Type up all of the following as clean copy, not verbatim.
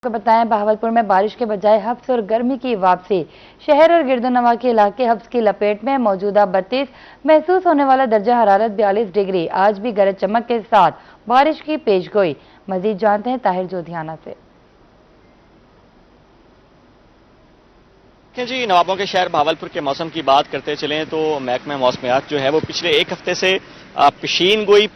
को बताएं बहावलपुर में बारिश के बजाय हब्स और गर्मी की वापसी। शहर और गिरदोनवा के इलाके हब्स की लपेट में। मौजूदा 32, महसूस होने वाला दर्जा हरारत 42 डिग्री। आज भी गरज चमक के साथ बारिश की पेशगोई। मजीद जानते हैं ताहिर जोधियाना से। जी, नवाबों के शहर बहावलपुर के मौसम की बात करते चलें तो महकमा मौसमियात जो है वो पिछले एक हफ्ते से पेशीनगोई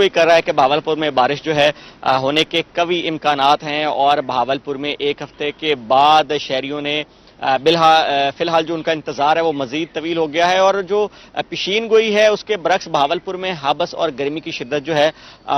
कर रहा है कि बहावलपुर में बारिश जो है होने के कवी इम्कानात हैं। और बहावलपुर में एक हफ्ते के बाद शहरियों ने फिलहाल जो उनका इंतजार है वो मजीद तवील हो गया है। और जो पेशीनगोई है उसके बरक्स बहावलपुर में हबस और गर्मी की शिद्दत जो है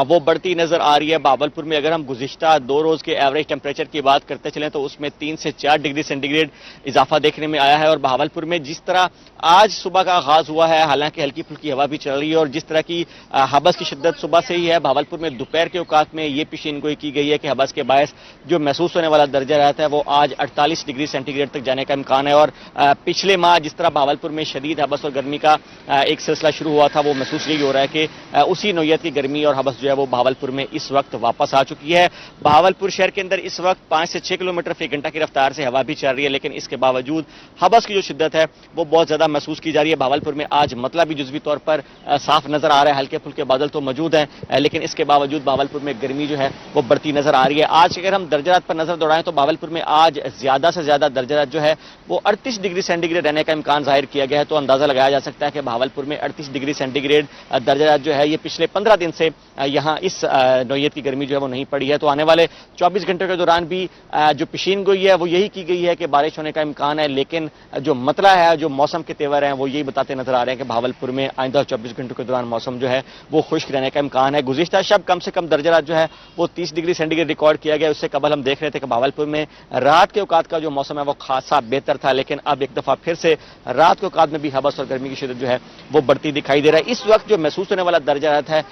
वो बढ़ती नजर आ रही है। बहावलपुर में अगर हम गुज़िश्ता 2 रोज के एवरेज टेम्परेचर की बात करते चलें तो उसमें 3 से 4 डिग्री सेंटीग्रेड इजाफा देखने में आया है। और बहावलपुर में जिस तरह आज सुबह का आगाज हुआ है, हालांकि हल्की फुल्की हवा भी चल रही है और जिस तरह की हबस की शिद्दत सुबह से ही है, बहावलपुर में दोपहर के औकात में ये पेशीनगोई की गई है कि हबस के बायस जो महसूस होने वाला दर्जा रहता है वो आज 48 डिग्री सेंटीग्रेड तक जाने का इम्कान है। और पिछले माह जिस तरह बहावलपुर में शदीद हबस और गर्मी का एक सिलसिला शुरू हुआ था, वो महसूस यही हो रहा है कि उसी नौयत की गर्मी और हबस जो है वो बहावलपुर में इस वक्त वापस आ चुकी है। बहावलपुर शहर के अंदर इस वक्त 5 से 6 किलोमीटर फी घंटा की रफ्तार से हवा भी चल रही है, लेकिन इसके बावजूद हबस की जो शिद्दत है वो बहुत ज्यादा महसूस की जा रही है। बहावलपुर में आज मतलब भी जुज़वी तौर पर साफ नजर आ रहा है, हल्के फुल्के बादल तो मौजूद हैं, लेकिन इसके बावजूद बहावलपुर में गर्मी जो है वो बढ़ती नजर आ रही है। आज अगर हम दर्जात पर नजर दौड़ाएं तो बहावलपुर में आज ज्यादा से ज्यादा दर्जात जो है वो 38 डिग्री सेंटीग्रेड रहने का इम्कान जाहिर किया गया है। तो अंदाजा लगाया जा सकता है कि बहावलपुर में 38 डिग्री सेंटीग्रेड दर्जात जो है ये पिछले 15 दिन से यहाँ इस नौयत की गर्मी जो है वो नहीं पड़ी है। तो आने वाले 24 घंटों के दौरान भी जो पेशीनगोई है वो यही की गई है कि बारिश होने का इम्कान है, लेकिन जो मतला है, जो मौसम के तेवर हैं वो यही बताते नजर आ रहे हैं कि बहावलपुर में आइंदा 24 घंटों के दौरान मौसम जो है वो खुश्क रहने का इम्कान है। गुज़िश्ता शब कम से कम दर्जा जो है वो 30 डिग्री सेंटीग्रेड रिकॉर्ड किया गया। उससे कबल हम देख रहे थे कि बहावलपुर में रात के औकात का जो मौसम है वो खासा बेहतर था, लेकिन अब एक दफा फिर से रात के औकात में भी हबस और गर्मी की शिद्दत जो है वो बढ़ती दिखाई दे रहा है। इस वक्त जो महसूस होने वाला दर्जा है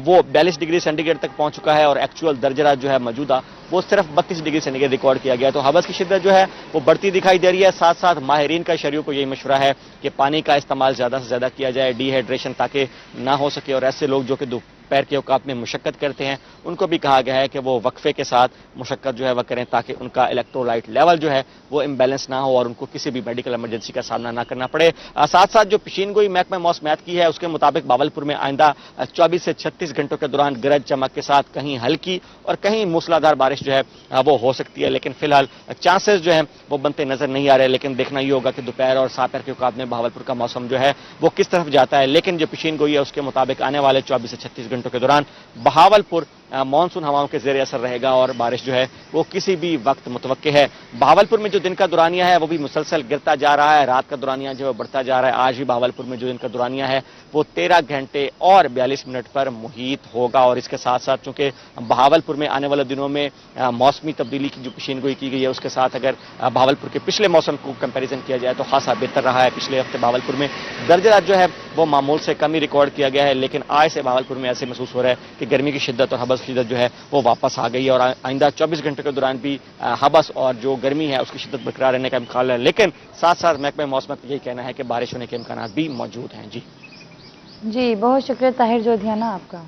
वो 42 डिग्री सेंटीग्रेड तक पहुंच चुका है और एक्चुअल दर्जा जो है मौजूदा वो सिर्फ 32 डिग्री सेंटीग्रेड रिकॉर्ड किया गया। तो हबस की शिद्दत जो है वो बढ़ती दिखाई दे रही है। साथ साथ माहिरीन का शहरियों को यही मशवरा है कि पानी का इस्तेमाल ज्यादा से ज्यादा किया जाए, डिहाइड्रेशन ताकि ना हो सके। और ऐसे लोग जो कि दोपहर के औकात में मुशक्कत करते हैं उनको भी कहा गया है कि वो वक्फे के साथ मुशक्कत जो है वह करें ताकि उनका इलेक्ट्रोलाइट लेवल जो है वो इम्बैलेंस ना हो और उनको किसी भी मेडिकल इमरजेंसी का सामना ना करना पड़े। साथ साथ जो पेशीनगोई महकमा मौसमियात की है उसके मुताबिक बहावलपुर में आइंदा 24 से 36 घंटों के दौरान गरज चमक के साथ कहीं हल्की और कहीं मूसलाधार बारिश जो है वो हो सकती है, लेकिन फिलहाल चांसेस जो है वो बनते नजर नहीं आ रहे। लेकिन देखना ही होगा कि दोपहर और सापर के औकात में बहावलपुर का मौसम जो है वो किस तरफ जाता है। लेकिन जो पेशीनगोई है उसके मुताबिक आने वाले 24 से 36 घंटों के दौरान बहावलपुर मानसून हवाओं के जेर असर रहेगा और बारिश जो है वो किसी भी वक्त मुतवक्के है। बहावलपुर में जो दिन का दुरानिया है वो भी मुसलसल गिरता जा रहा है, रात का दुरानिया जो है बढ़ता जा रहा है। आज भी बहावलपुर में जो दिन का दुरानिया है वो 13 घंटे और 42 मिनट पर मुहीत होगा। और इसके साथ साथ चूंकि बहावलपुर में आने वाले दिनों में मौसमी तब्दीली की जो पेशीनगोई की गई है उसके साथ अगर बहावलपुर के पिछले मौसम को कंपेरिजन किया जाए तो खासा बेहतर रहा है। पिछले हफ्ते बहावलपुर में दर्जा जो है वो मामूल से कम ही रिकॉर्ड किया गया है, लेकिन आज से बहावलपुर में ऐसे महसूस हो रहा है कि गर्मी की शिद्दत और हबस की शिद्दत जो है वो वापस आ गई है। और आइंदा 24 घंटे के दौरान भी हबस और जो गर्मी है उसकी शिद्दत बरकरार रहने का इम्कान है, लेकिन साथ साथ महकमा मौसम का यही कहना है कि बारिश होने के इम्कान भी मौजूद हैं। जी बहुत शुक्रिया ताहिर जोधियाना आपका।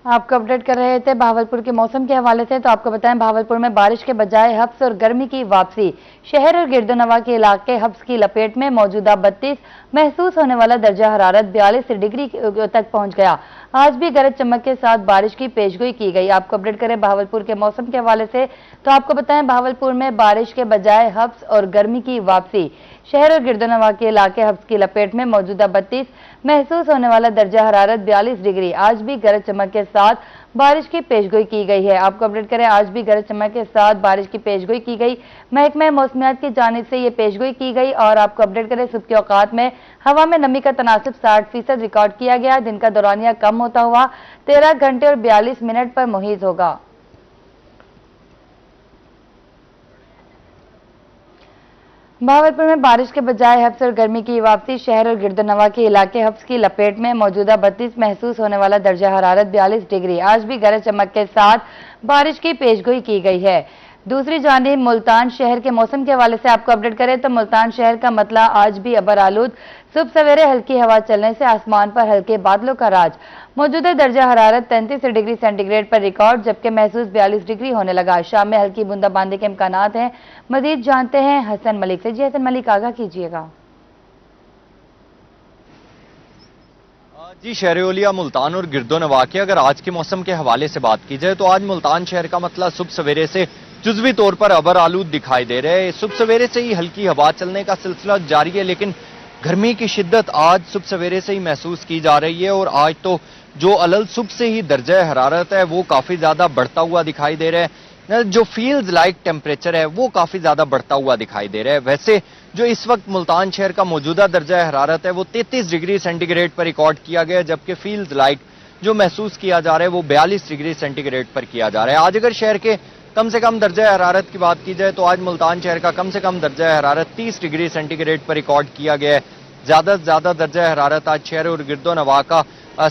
आपको अपडेट कर रहे थे बहावलपुर के मौसम के हवाले से। तो आपको बताएं बहावलपुर में बारिश के बजाय हब्स और गर्मी की वापसी। शहर और गिरदोनवा के इलाके हब्स की लपेट में। मौजूदा 32, महसूस होने वाला दर्जा हरारत 42 डिग्री तक पहुंच गया। आज भी गरज चमक के साथ बारिश की पेशगोई की गई। आपको अपडेट करें बहावलपुर के मौसम के हवाले से। तो आपको बताएं बहावलपुर में बारिश के बजाय हब्स और गर्मी की वापसी। शहर और गिरदोनवा के इलाके हब्स की लपेट में। मौजूदा 32, महसूस होने वाला दर्जा हरारत 42 डिग्री। आज भी गरज चमक के साथ बारिश की पेशगोई की गई है। आपको अपडेट करें आज भी गरज चमक के साथ बारिश की पेशगोई की गई। महकमा मौसमियात की जानिब से ये पेशगोई की गई। और आपको अपडेट करें सुबह के औकात में हवा में नमी का तनासिब 60% रिकॉर्ड किया गया। दिन का दौरानिया कम होता हुआ 13 घंटे और 42 मिनट पर मुहीत होगा। बहावलपुर में बारिश के बजाय हब्स और गर्मी की वापसी। शहर और गिरदोनवा के इलाके हब्स की लपेट में। मौजूदा 32, महसूस होने वाला दर्जा हरारत 42 डिग्री। आज भी गरज चमक के साथ बारिश की पेशगोई की गई है। दूसरी जानिब मुल्तान शहर के मौसम के हवाले से आपको अपडेट करें तो मुल्तान शहर का मतला आज भी अबर आलूद, सुबह सवेरे हल्की हवा चलने से आसमान पर हल्के बादलों का राज। मौजूदा दर्जा हरारत 33 डिग्री सेंटीग्रेड पर रिकॉर्ड, जबकि महसूस 42 डिग्री होने लगा। शाम में हल्की बूंदाबांदी के इम्कानात हैं। मजीद जानते हैं हसन मलिक से। जी हसन मलिक, आगाह कीजिएगा। जी, शहर-ए-औलिया मुल्तान और गिरदोनवा के अगर आज के मौसम के हवाले से बात की जाए तो आज मुल्तान शहर का मतलब सुबह सवेरे से जुज़वी तौर पर अबर आलूद दिखाई दे रहे हैं। सुबह सवेरे से ही हल्की हवा चलने का सिलसिला जारी है, लेकिन गर्मी की शिद्दत आज सुबह सवेरे से ही महसूस की जा रही है और आज तो जो अलल सुबह से ही दर्जा हरारत है वो काफी ज्यादा बढ़ता हुआ दिखाई दे रहा है। जो फील्स लाइक टेम्परेचर है वो काफी ज्यादा बढ़ता हुआ दिखाई दे रहा है। वैसे जो इस वक्त मुल्तान शहर का मौजूदा दर्जा हरारत है वो 33 डिग्री सेंटीग्रेड पर रिकॉर्ड किया गया, जबकि फील्स लाइक जो महसूस किया जा रहा है वो 42 डिग्री सेंटीग्रेड पर किया जा रहा है। आज अगर शहर के कम से कम दर्जा हरारत की बात की जाए तो आज मुल्तान शहर का कम से कम दर्जा हरारत 30 डिग्री सेंटीग्रेड पर रिकॉर्ड किया गया है। ज्यादा से ज्यादा दर्जा हरारत आज शहर और गिरदोनवा का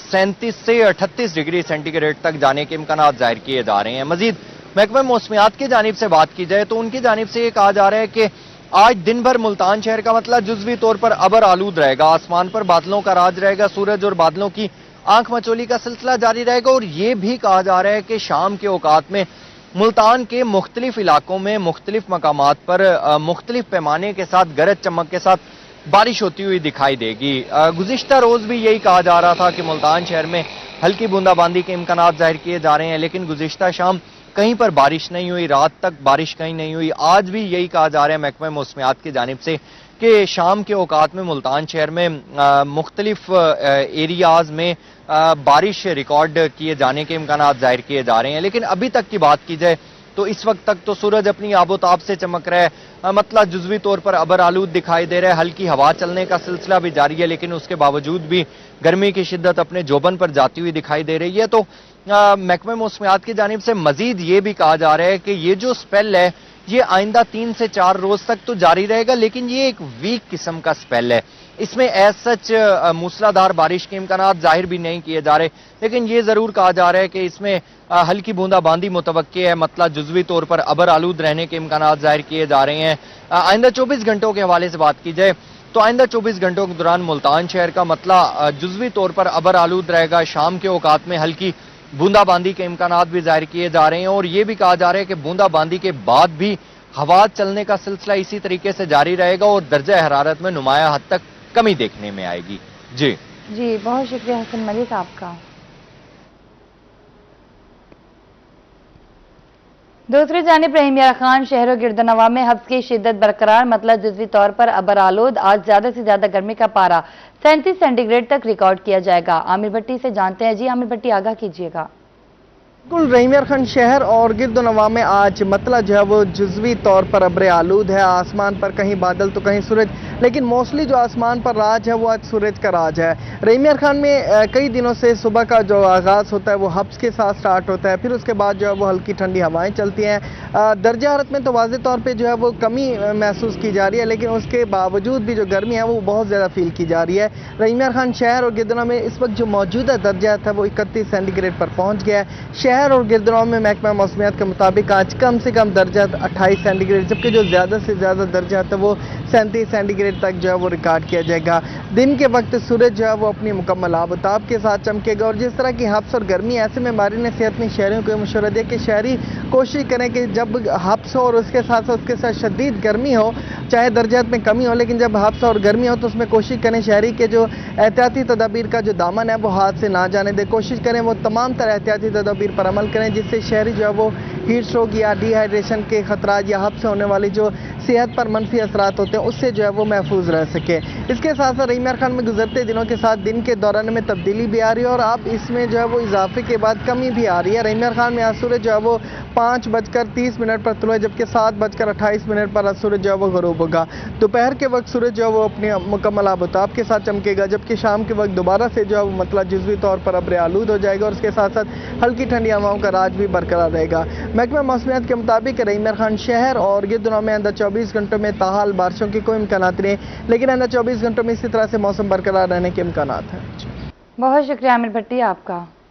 37 से 38 डिग्री सेंटीग्रेड तक जाने के इम्कानात जाहिर किए जा रहे हैं। मजीद महकमा मौसमियात की जानिब से बात की जाए तो उनकी जानिब से ये कहा जा रहा है कि आज दिन भर मुल्तान शहर का मतलब जुज़वी तौर पर अबर आलूद रहेगा, आसमान पर बादलों का राज रहेगा, सूरज और बादलों की आंख मचोली का सिलसिला जारी रहेगा। और ये भी कहा जा रहा है कि शाम के औकात में मुल्तान के मुख्तलिफ इलाकों में मुख्तलिफ मकामात पर मुख्तलिफ पैमाने के साथ गरज चमक के साथ बारिश होती हुई दिखाई देगी। गुज़िश्ता रोज भी यही कहा जा रहा था कि मुल्तान शहर में हल्की बूंदाबांदी के इम्कानात जाहिर किए जा रहे हैं, लेकिन गुज़िश्ता शाम कहीं पर बारिश नहीं हुई, रात तक बारिश कहीं नहीं हुई। आज भी यही कहा जा रहा है महकमा मौसमियात की जानिब से कि शाम के औकात में मुल्तान शहर में मुख्तलिफ एरियाज में बारिश रिकॉर्ड किए जाने के इम्कानात जाहिर किए जा रहे हैं। लेकिन अभी तक की बात की जाए तो इस वक्त तक तो सूरज अपनी आबोताब से चमक रहा है, मतलब जुज़वी तौर पर अबर आलूद दिखाई दे रहा है, हल्की हवा चलने का सिलसिला भी जारी है, लेकिन उसके बावजूद भी गर्मी की शिद्दत अपने जोबन पर जाती हुई दिखाई दे रही है। तो महकमा मौसमियात की जानिब से मजीद ये भी कहा जा रहा है कि ये जो स्पेल है ये आइंदा 3 से 4 रोज तक तो जारी रहेगा, लेकिन ये एक वीक किस्म का स्पेल है। इसमें एज सच मूसलाधार बारिश के इम्कानात जाहिर भी नहीं किए जा रहे, लेकिन ये जरूर कहा जा रहा है कि इसमें हल्की बूंदाबांदी मुतवक्के है, मतलब जुज़वी तौर पर अबर आलूद रहने के इम्कानात जाहिर किए जा रहे हैं। आइंदा 24 घंटों के हवाले से बात की जाए तो आइंदा 24 घंटों के दौरान मुल्तान शहर का मतलब जुज़वी तौर पर अबर आलूद रहेगा। शाम के औकात में हल्की बूंदाबांदी के इम्कानात भी जाहिर किए जा रहे हैं और ये भी कहा जा रहा है कि बूंदाबांदी के बाद भी हवा चलने का सिलसिला इसी तरीके से जारी रहेगा और दर्जा हरारत में नुमाया हद तक कमी देखने में आएगी। जी बहुत शुक्रिया हसन मलिक आपका। दूसरी जानिब रहीम यार खान शहर और गिरदोनवा में हब्स की शिद्दत बरकरार, मतलब जुज़वी तौर पर अबर आलूद। आज ज्यादा से ज्यादा गर्मी का पारा 37 सेंटीग्रेड तक रिकॉर्ड किया जाएगा। आमिर भट्टी से जानते हैं। जी आमिर भट्टी, आगाह कीजिएगा। बिल्कुल, रहीम यार खान शहर और गिरदोनवा में आज मतलब जो है वो जुज़वी तौर पर अब्र आलूद है। आसमान पर कहीं बादल तो कहीं सूरज, लेकिन मोस्टली जो आसमान पर राज है वो आज सूरज का राज है। रहीम यार खान में कई दिनों से सुबह का जो आगाज़ होता है वो हब्स के साथ स्टार्ट होता है, फिर उसके बाद जो है वो हल्की ठंडी हवाएं चलती हैं। दर्जा हरारत में तो वाज़ेह तौर पर जो है वो कमी महसूस की जा रही है, लेकिन उसके बावजूद भी जो गर्मी है वो बहुत ज़्यादा फील की जा रही है। रहीम यार खान शहर और गिरदोनवा में इस वक्त जो मौजूदा दर्जा था वो 31 सेंटीग्रेड पर पहुँच गया है। शहर और गिरदोनवा में महकमा मौसमियात के मुताबिक आज कम से कम दर्जा 28 सेंटीग्रेड, जबकि जो ज़्यादा से ज़्यादा दर्जा था वो 37 सेंटीग्रेड तक जो है वो रिकॉर्ड किया जाएगा। दिन के वक्त सूरज जो है वो अपनी मुकम्मल आबोताब के साथ चमकेगा और जिस तरह की हब्स और गर्मी, ऐसे में माहिरीन ने सेहतमंद शहरियों को मशवरा दिया कि शहरी कोशिश करें कि जब हब्स हो और उसके साथ शदीद गर्मी हो, चाहे दर्जात में कमी हो, लेकिन जब हब्स और गर्मी हो तो उसमें कोशिश करें शहरी के जो एहतियाती तदाबीर का जो दामन है वो हाथ से ना जाने दे। कोशिश करें वो तमाम तरह एहतियाती तदाबीर पर अमल करें जिससे शहरी जो है वो हीट स्ट्रोक या डिहाइड्रेशन के खतरात या हब्स से होने वाली जो सेहत पर मनफी असरात होते हैं उससे जो है वो महफूज रह सके। इसके साथ साथ रहीम यार खान में गुजरते दिनों के साथ दिन के दौरान में तब्दीली भी आ रही है और अब इसमें जो है वो इजाफे के बाद कमी भी आ रही है। रहीम यार खान में आज सूरज जो है वो 5:30 पर तुलू है, जबकि 7:28 पर आज सूरज जो है वो गरूब होगा। दोपहर के वक्त सूरज जो है वो अपने मुकम्मल आबोताब के साथ चमकेगा, जबकि शाम के वक्त दोबारा से जो है वो मतलब जुज़वी तौर पर अब्र आलूद हो जाएगा और उसके साथ साथ हल्की ठंडी हवाओं का राज भी बरकरार रहेगा। महकमा मौसमियात के मुताबिक रहीम यार खान शहर और गिरदोनवा में आइंदा 24 घंटों में ताहाल बारिशों के कोई इम्कानात नहीं, लेकिन आइंदा 24 घंटों में इसी तरह से मौसम बरकरार रहने के इम्कानात हैं। बहुत शुक्रिया आमिर भट्टी आपका।